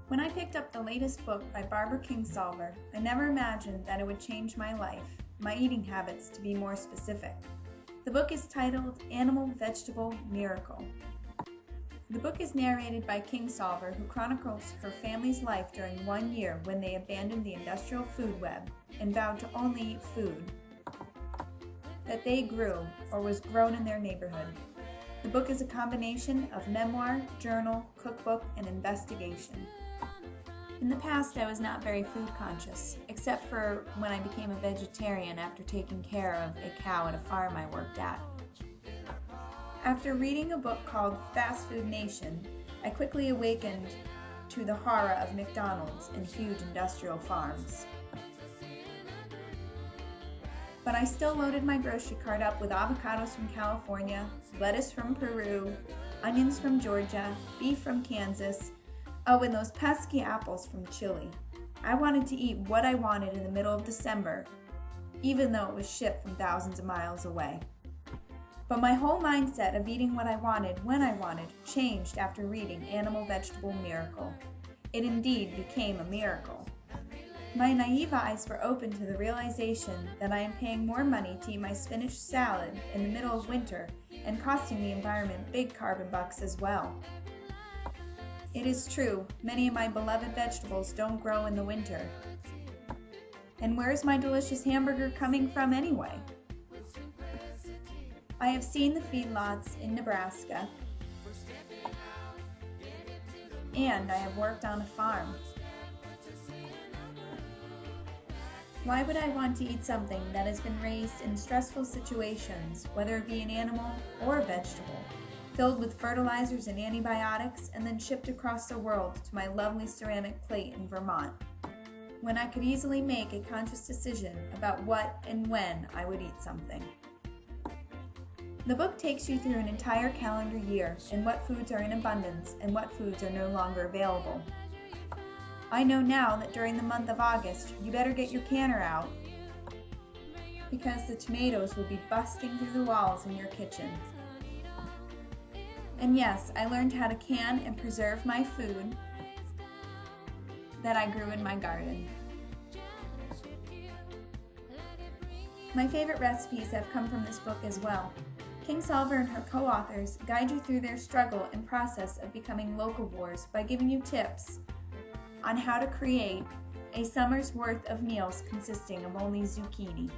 When I picked up the latest book by Barbara Kingsolver, I never imagined that it would change my life, my eating habits to be more specific. The book is titled Animal Vegetable Miracle. The book is narrated by Kingsolver, who chronicles her family's life during 1 year when they abandoned the industrial food web and vowed to only eat food that they grew or was grown in their neighborhood. The book is a combination of memoir, journal, cookbook, and investigation. In the past, I was not very food conscious, except for when I became a vegetarian after taking care of a cow at a farm I worked at. After reading a book called Fast Food Nation, I quickly awakened to the horror of McDonald's and huge industrial farms. But I still loaded my grocery cart up with avocados from California, lettuce from Peru, onions from Georgia, beef from Kansas, oh, and those pesky apples from Chile. I wanted to eat what I wanted in the middle of December, even though it was shipped from thousands of miles away. But my whole mindset of eating what I wanted when I wanted changed after reading Animal Vegetable Miracle. It indeed became a miracle. My naive eyes were open to the realization that I am paying more money to eat my spinach salad in the middle of winter and costing the environment big carbon bucks as well. It is true, many of my beloved vegetables don't grow in the winter. And where's my delicious hamburger coming from anyway? I have seen the feedlots in Nebraska, and I have worked on a farm. Why would I want to eat something that has been raised in stressful situations, whether it be an animal or a vegetable, filled with fertilizers and antibiotics, and then shipped across the world to my lovely ceramic plate in Vermont, when I could easily make a conscious decision about what and when I would eat something? The book takes you through an entire calendar year and what foods are in abundance and what foods are no longer available. I know now that during the month of August, you better get your canner out because the tomatoes will be busting through the walls in your kitchen. And yes, I learned how to can and preserve my food that I grew in my garden. My favorite recipes have come from this book as well. Kingsolver and her co-authors guide you through their struggle and process of becoming locavores by giving you tips on how to create a summer's worth of meals consisting of only zucchini.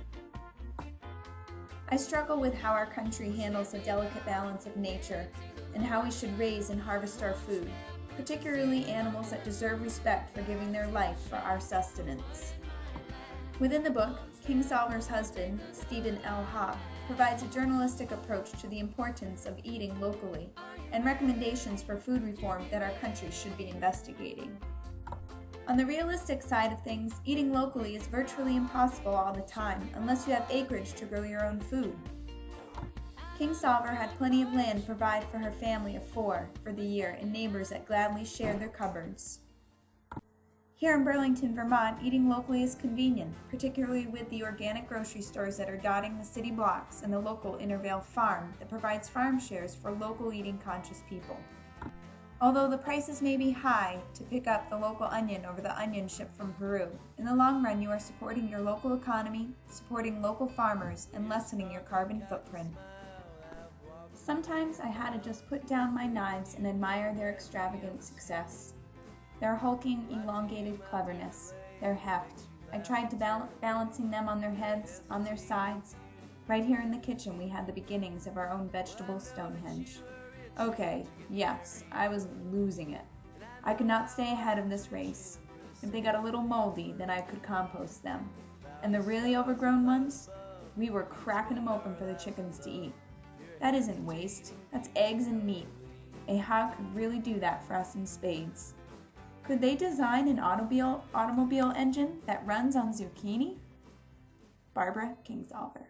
I struggle with how our country handles the delicate balance of nature and how we should raise and harvest our food, particularly animals that deserve respect for giving their life for our sustenance. Within the book, Kingsolver's husband, Stephen L. Hobb, provides a journalistic approach to the importance of eating locally and recommendations for food reform that our country should be investigating. On the realistic side of things, eating locally is virtually impossible all the time unless you have acreage to grow your own food. Kingsolver had plenty of land to provide for her family of 4 for the year and neighbors that gladly shared their cupboards. Here in Burlington, Vermont, eating locally is convenient, particularly with the organic grocery stores that are dotting the city blocks and the local Intervale Farm that provides farm shares for local eating conscious people. Although the prices may be high to pick up the local onion over the onion shipped from Peru, in the long run you are supporting your local economy, supporting local farmers, and lessening your carbon footprint. Sometimes I had to just put down my knives and admire their extravagant success. Their hulking, elongated cleverness, their heft. I tried to balancing them on their heads, on their sides. Right here in the kitchen we had the beginnings of our own vegetable Stonehenge. Okay, yes, I was losing it. I could not stay ahead of this race. If they got a little moldy, then I could compost them. And the really overgrown ones? We were cracking them open for the chickens to eat. That isn't waste, that's eggs and meat. A hog could really do that for us in spades. Could they design an automobile engine that runs on zucchini? Barbara Kingsolver.